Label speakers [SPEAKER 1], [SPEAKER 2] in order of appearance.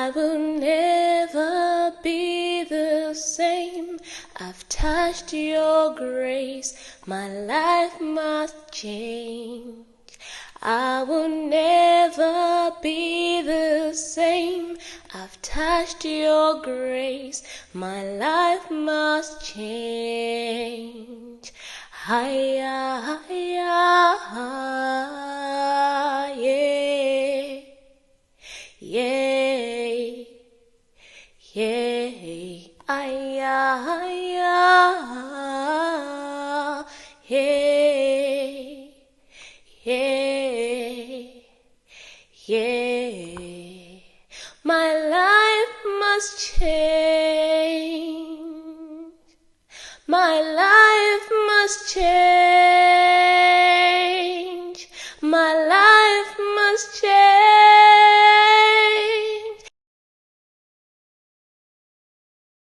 [SPEAKER 1] I will never be the same. I've touched your grace, my life must change. I will never be the same. I've touched your grace, my life must change. Hiya, hiya, yeah, yeah, yeah, hiya, hiya, yeah, yeah, yeah. My life must change. My life must change.